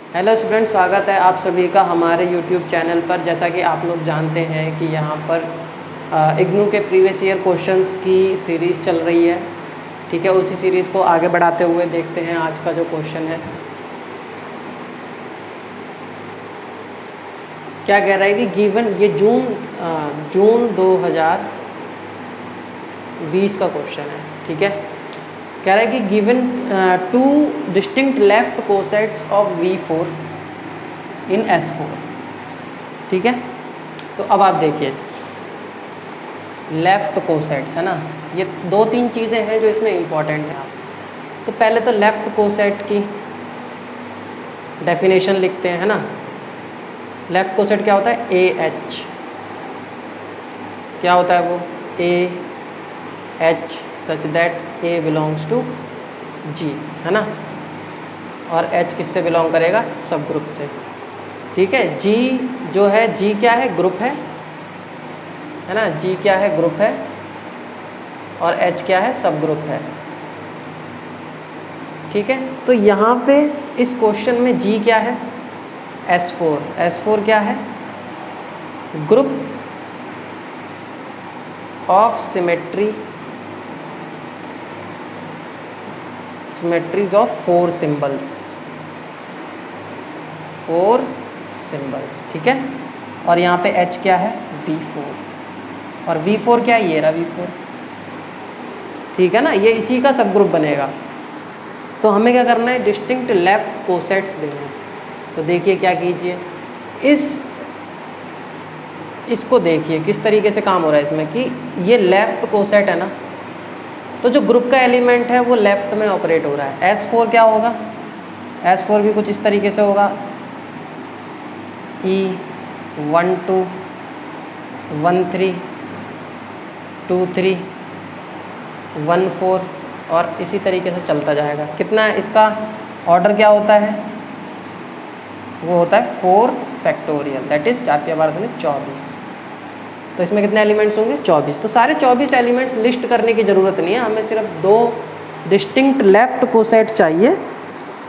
Hello student, स्वागत है आप सभी का हमारे यूट्यूब चैनल पर। जैसा कि आप लोग जानते हैं कि यहाँ पर इग्नू के प्रीवियस ईयर क्वेश्चंस की सीरीज़ चल रही है। ठीक है, उसी सीरीज़ को आगे बढ़ाते हुए देखते हैं आज का जो क्वेश्चन है। क्या कह रहा है कि गिवन, ये जून 2020 का क्वेश्चन है। ठीक है, कह रहा है कि given two distinct left cosets of V4 in S4। ठीक है, तो अब आप देखिए लेफ्ट कोसेट्स है ना, ये दो तीन चीज़ें हैं जो इसमें इम्पॉर्टेंट हैं। तो पहले तो लेफ्ट कोसेट की डेफिनेशन लिखते हैं, है ना। लेफ्ट कोसेट क्या होता है? AH। क्या होता है वो? AH such that A belongs to G, है ना। और H किससे बिलोंग करेगा? सब ग्रुप से। ठीक है, G जो है, G क्या है? ग्रुप है ना। G क्या है? ग्रुप है। और H क्या है? सब ग्रुप है। ठीक है, तो यहाँ पे इस क्वेश्चन में G क्या है? S4। S4 क्या है? Group of symmetries of 4 symbols. 4 symbols, ठीक है। और यहाँ पे H क्या है? V4। और V4 क्या है? ये रहा V4। ठीक है ना, ये इसी का सब ग्रुप बनेगा। तो हमें क्या करना है? डिस्टिंक्ट लेफ्ट कोसेट्स देना है। तो देखिए क्या कीजिए, इसको देखिए किस तरीके से काम हो रहा है इसमें कि ये लेफ्ट कोसेट है ना, तो जो ग्रुप का एलिमेंट है वो लेफ्ट में ऑपरेट हो रहा है। S4 क्या होगा? S4 भी कुछ इस तरीके से होगा, E1 2 1 3 2 3 1 4 और इसी तरीके से चलता जाएगा। कितना है इसका ऑर्डर? क्या होता है? वो होता है 4 फैक्टोरियल, दैट इज 4 × 12 = 24। तो इसमें कितने एलिमेंट्स होंगे? 24। तो सारे 24 एलिमेंट्स लिस्ट करने की ज़रूरत नहीं है, हमें सिर्फ 2 डिस्टिंक्ट लेफ्ट कोसेट चाहिए।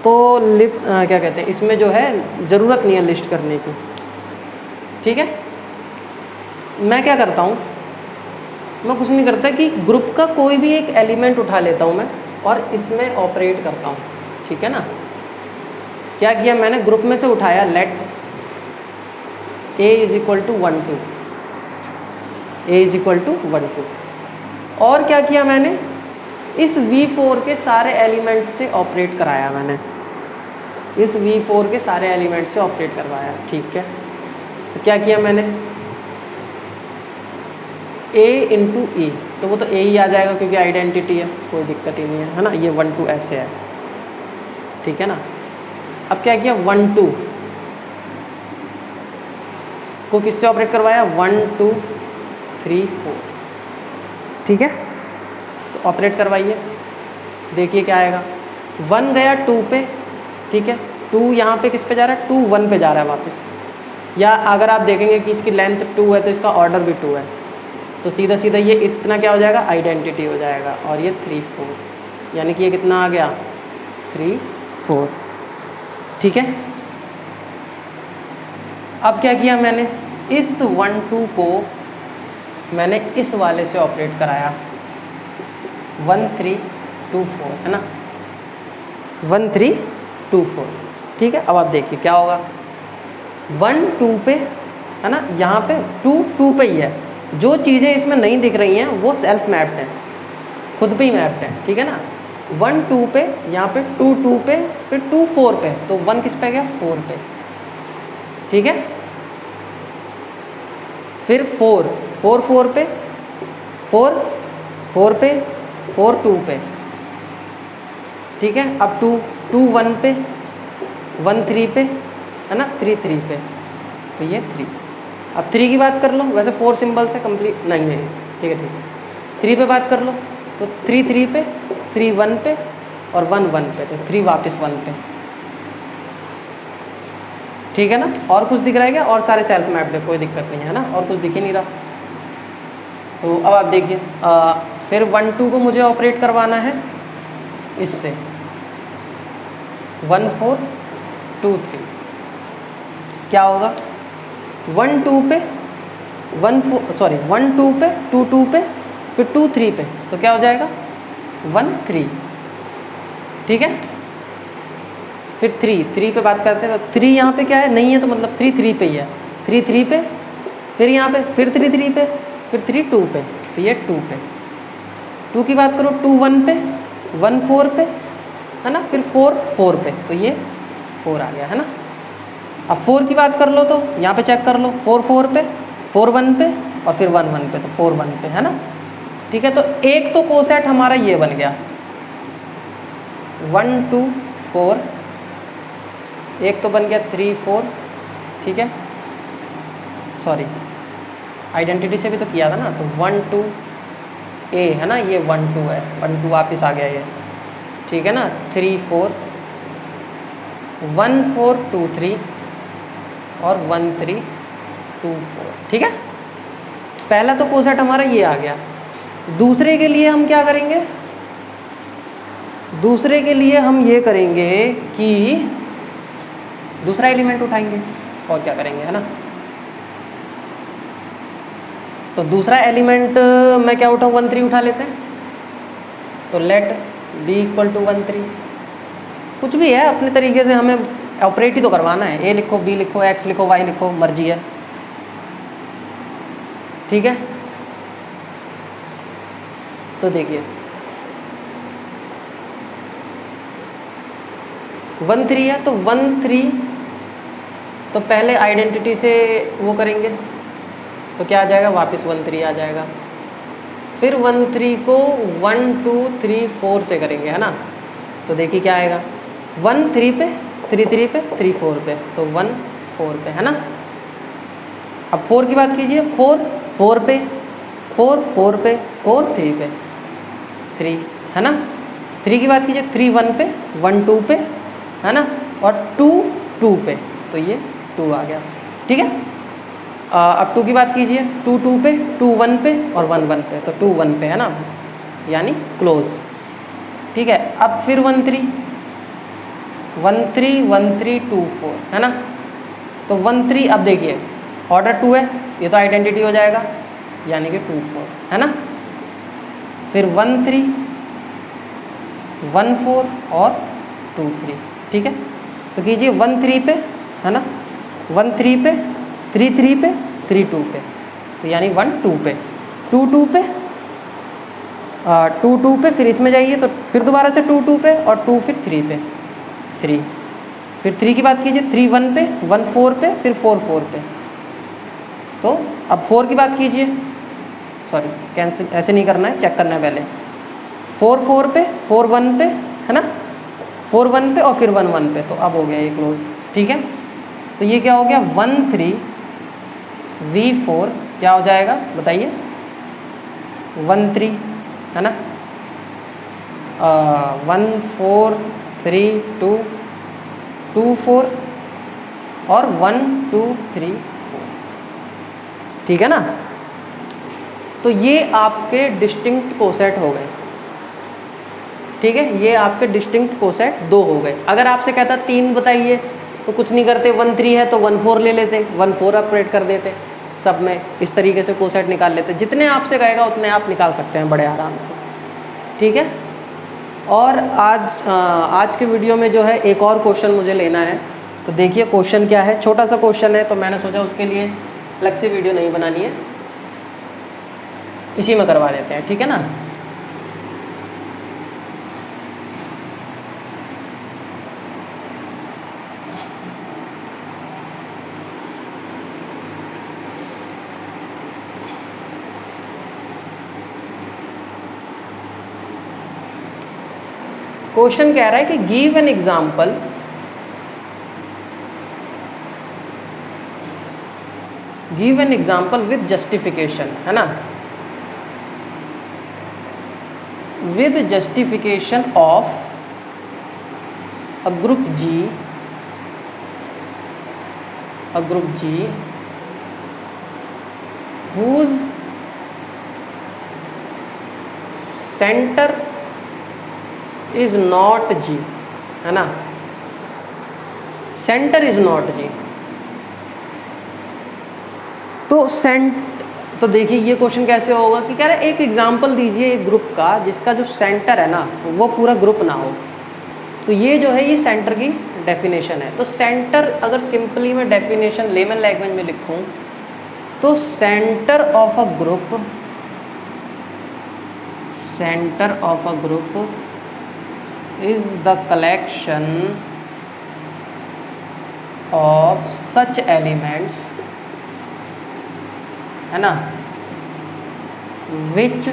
तो क्या कहते हैं, इसमें जो है ज़रूरत नहीं है लिस्ट करने की। ठीक है, मैं क्या करता हूँ, मैं कुछ नहीं करता कि ग्रुप का कोई भी एक एलिमेंट उठा लेता हूँ मैं और इसमें ऑपरेट करता हूँ। ठीक है ना, क्या किया मैंने? ग्रुप में से उठाया लेट A = 1 2, A = 1 2। और क्या किया मैंने? इस V4 के सारे एलिमेंट से ऑपरेट कराया मैंने, इस V4 के सारे एलिमेंट से ऑपरेट करवाया। ठीक है, तो क्या किया मैंने? A × E, तो वो तो A ही आ जाएगा क्योंकि आइडेंटिटी है, कोई दिक्कत ही नहीं है ना। ये 1 2 ऐसे है। ठीक है ना, अब क्या किया? 1 2 को किससे ऑपरेट करवाया? 1 2 3 4। ठीक है, तो ऑपरेट करवाइए, देखिए क्या आएगा। 1 गया 2 पे, ठीक है। 2 यहाँ पे किस पे जा रहा है? 2 1 पे जा रहा है वापस। या अगर आप देखेंगे कि इसकी लेंथ 2 है तो इसका ऑर्डर भी 2 है, तो सीधा सीधा ये इतना क्या हो जाएगा? आइडेंटिटी हो जाएगा। और ये 3 4, यानी कि ये कितना आ गया? 3 4। ठीक है, अब क्या किया मैंने? इस 1 2 को मैंने इस वाले से ऑपरेट कराया, 1 3 2 4, है ना। 1 3 2 4। ठीक है, अब आप देखिए क्या होगा। 1 2 पे, है ना, यहाँ पे 2 2 पे ही है। जो चीज़ें इसमें नहीं दिख रही हैं वो सेल्फ मैप्ड हैं, खुद पे ही मैप्ड है। ठीक है ना, 1 2 पे, यहाँ पे 2 2 पे, फिर 2 4 पे, तो 1 किस पे गया? 4 पे। ठीक है, फिर 4 4 पे, 4 4 पे, 4 2 पे। ठीक है, अब 2 2 1 पे, 1 3 पे, है ना, 3 3 पे, तो ये 3। अब 3 की बात कर लो, वैसे 4 सिंबल से कंप्लीट नहीं है। ठीक है, ठीक है, 3 पे बात कर लो, तो 3 3 पे, 3 1 पे और 1 1 पे, तो 3 वापस 1 पे। ठीक है ना, और कुछ दिख रहा है क्या? और सारे सेल्फ मैप्ड है, कोई दिक्कत नहीं है ना, और कुछ दिख ही नहीं रहा। तो अब आप देखिए, फिर 1 2 को मुझे ऑपरेट करवाना है इससे, 1 4 2 3। क्या होगा 1 2 पे 1 2 पे 2 2 पे फिर 2 3 पे, तो क्या हो जाएगा 1 3। ठीक है, फिर 3 पे बात करते हैं तो 3 यहाँ पे क्या है, नहीं है तो मतलब 3 3 पे ही है, 3 3 पे, फिर यहाँ पे फिर 3 3 पे, फिर 3 2 पे, तो ये 2 पे। 2 की बात करो 2 1 पे, 1 4 पे, है ना, फिर 4 4 पे, तो ये 4 आ गया, है ना। अब 4 की बात कर लो तो यहाँ पे चेक कर लो, 4 4 पे, 4 1 पे और फिर 1 1 पे, तो 4 1 पे, है ना। ठीक है, तो एक तो कोसेट हमारा ये बन गया 1 2 4, एक तो बन गया 3 4। ठीक है, सॉरी आइडेंटिटी से भी तो किया था ना, तो 1 2 ए है ना, ये 1 2 है, 1 2 वापिस आ गया ये। ठीक है ना, 3 4 1 4 2 3 और 1 3 2 4। ठीक है, पहला तो कोसेट हमारा ये आ गया। दूसरे के लिए हम क्या करेंगे, दूसरे के लिए हम ये करेंगे कि दूसरा एलिमेंट उठाएंगे और क्या करेंगे, है ना। तो दूसरा एलिमेंट मैं क्या उठाऊँ, 1 3 उठा लेते हैं। तो लेट b इक्वल टू 1 3, कुछ भी है अपने तरीके से, हमें ऑपरेट ही तो करवाना है। a लिखो, b लिखो, x लिखो, y लिखो, मर्जी है। ठीक है, तो देखिए 1 3 है, तो 1 3 तो पहले आइडेंटिटी से वो करेंगे तो क्या आ जाएगा, वापस 1 3 आ जाएगा। फिर 1 3 को 1 2 3 4 से करेंगे, है ना। तो देखिए क्या आएगा, 1 3 पे 3 3 पे 3 4 पे, तो 1 4 पे, है ना। अब 4 की बात कीजिए, 4 4 पे 4 4 पे 4 3 पे 3, है ना। 3 की बात कीजिए, 3 1 पे 1 2 पे, है ना, और 2 2 पे, तो ये 2 आ गया। ठीक है, अब 2 की बात कीजिए, 2 2 पे 2 1 पे और 1 1 पे, तो 2 1 पे, है ना, यानी क्लोज। ठीक है, अब फिर 1 3 1 3 1 3 2 4, है ना। तो 1 3 अब देखिए ऑर्डर 2 है, ये तो आइडेंटिटी हो जाएगा, यानी कि 2 4, है ना। फिर 1 3 1 4 और 2 3। ठीक है, तो कीजिए 1 3 पे, है ना, 1 3 पे 3 3 पे 3 2 पे, तो यानी 1 2 पे 2 2 पे 2 2 पे, फिर इसमें जाइए तो फिर दोबारा से 2 2 पे और 2 फिर 3 पे 3, फिर 3 की बात कीजिए 3 1 पे 1 4 पे फिर 4 4 पे। तो अब 4 की बात कीजिए, सॉरी कैंसिल, ऐसे नहीं करना है, चेक करना है पहले। 4 4 पे 4 1 पे, है ना, 4 1 पे और फिर 1 1 पे, तो अब हो गया ये क्लोज। ठीक है, तो ये क्या हो गया 1 3 v4, क्या हो जाएगा बताइए, 1 3, है ना, 1 4 3 2 2 4 और 1 2 3 4। ठीक है ना, तो ये आपके डिस्टिंक्ट कोसेट हो गए। ठीक है, ये आपके डिस्टिंक्ट कोसेट 2 हो गए। अगर आपसे कहता 3 बताइए तो कुछ नहीं करते, 1 3 है तो 1 4 ले लेते, 1 4 ऑपरेट कर देते, सब में इस तरीके से कोसेट निकाल लेते। जितने आपसे कहेगा उतने आप निकाल सकते हैं बड़े आराम से। ठीक है, और आज के वीडियो में जो है एक और क्वेश्चन मुझे लेना है, तो देखिए क्वेश्चन क्या है। छोटा सा क्वेश्चन है, तो मैंने सोचा उसके लिए अलग से वीडियो नहीं बनानी है, इसी में करवा देते हैं। ठीक है ना, क्वेश्चन कह रहा है कि give an example with justification, है ना, with justification of a group G whose centre is not G, है ना, सेंटर इज नॉट G। तो तो देखिए ये क्वेश्चन कैसे होगा कि कह रहे एक एग्जाम्पल दीजिए एक ग्रुप का जिसका जो सेंटर है ना वो पूरा ग्रुप ना हो। तो ये जो है ये सेंटर की डेफिनेशन है। तो सेंटर अगर सिंपली मैं डेफिनेशन लेमन लैंग्वेज में लिखूं तो centre of a group is the collection of such elements, है ना, विच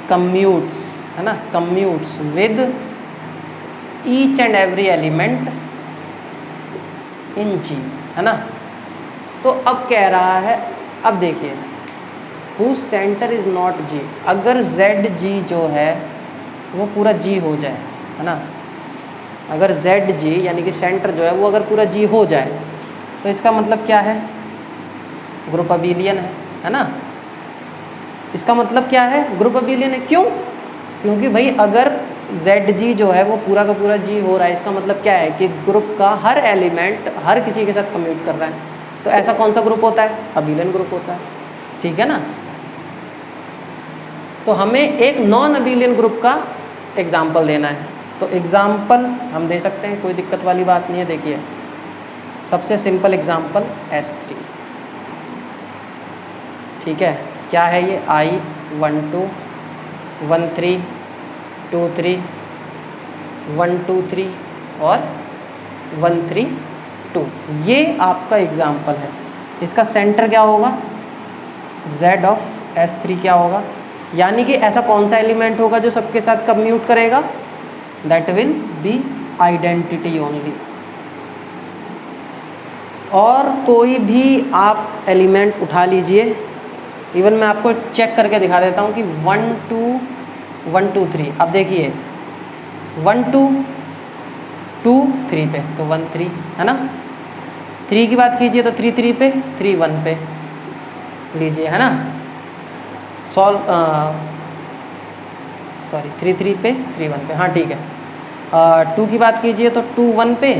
कम्यूट्स, है ना, commutes with each and every element in G, है ना। तो अब कह रहा है, अब देखिए whose centre is not G, अगर जेड जी जो है वो पूरा जी हो जाए, है ना, अगर जेड जी यानी कि सेंटर जो है वो अगर पूरा जी हो जाए तो इसका मतलब क्या है, ग्रुप अबिलियन है ना। इसका मतलब क्या है, ग्रुप अबिलियन है। क्यों? क्योंकि भाई अगर जेड जी जो है वो पूरा का पूरा जी हो रहा है, इसका मतलब क्या है कि ग्रुप का हर एलिमेंट हर किसी के साथ कम्यूट कर रहा है। तो ऐसा कौन सा ग्रुप होता है, अबिलियन ग्रुप होता है, ठीक है ना। तो हमें एक नॉन अबिलियन ग्रुप का एग्जाम्पल देना है। तो एग्जाम्पल हम दे सकते हैं, कोई दिक्कत वाली बात नहीं है। देखिए सबसे सिंपल एग्जाम्पल S3, ठीक है। क्या है ये, I1 2 1 3 2 3 1 2 3 और 1 3 2, ये आपका एग्जाम्पल है। इसका सेंटर क्या होगा, Z ऑफ S3 क्या होगा, यानी कि ऐसा कौन सा एलिमेंट होगा जो सबके साथ कम्यूट करेगा, that will be identity only. और कोई भी आप एलिमेंट उठा लीजिए, इवन मैं आपको चेक करके दिखा देता हूँ कि 1 2 1 2 3, अब देखिए 1 2 2 3 पे तो 1 3, है ना। 3 की बात कीजिए तो 3 3 पे, 3 1 पे लीजिए, है ना। सॉरी 3 3 पे 3 1 पे, हाँ ठीक है। 2 की बात कीजिए तो 2 1 पे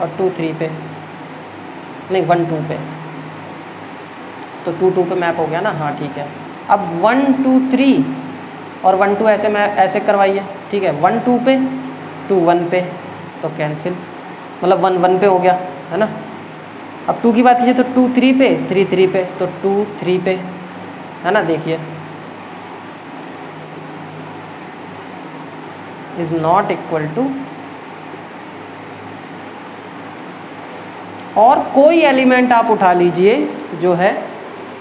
और 2 3 पे, नहीं 1 2 पे, तो 2 2 पे मैप हो गया ना, हाँ ठीक है। अब 1 2 3 और 1 2 ऐसे मैं ऐसे करवाइए, ठीक है। 1 2 पे 2 1 पे तो कैंसिल, मतलब 1 1 पे हो गया, है ना। अब 2 की बात कीजिए तो 2 3 पे 3 3 पे तो 2 3 पे, है ना। देखिए इज नॉट इक्वल टू, और कोई एलिमेंट आप उठा लीजिए जो है,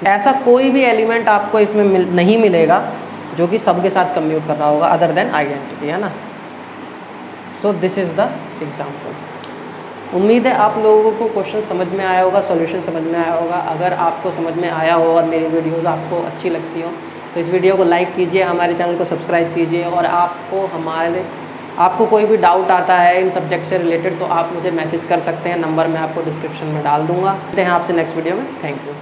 ऐसा कोई भी एलिमेंट आपको इसमें नहीं मिलेगा जो कि सबके साथ कम्यूट कर रहा होगा अदर देन आइडेंटिटी, है ना। So this is the example. उम्मीद है आप लोगों को क्वेश्चन समझ में आया होगा, सॉल्यूशन समझ में आया होगा। अगर आपको समझ में आया हो और मेरी वीडियोज़ आपको अच्छी लगती हो तो इस वीडियो को लाइक कीजिए, हमारे चैनल को सब्सक्राइब कीजिए, और आपको कोई भी डाउट आता है इन सब्जेक्ट से रिलेटेड तो आप मुझे मैसेज कर सकते हैं, नंबर मैं आपको डिस्क्रिप्शन में डाल दूंगा। मिलते हैं आपसे नेक्स्ट वीडियो में, थैंक यू।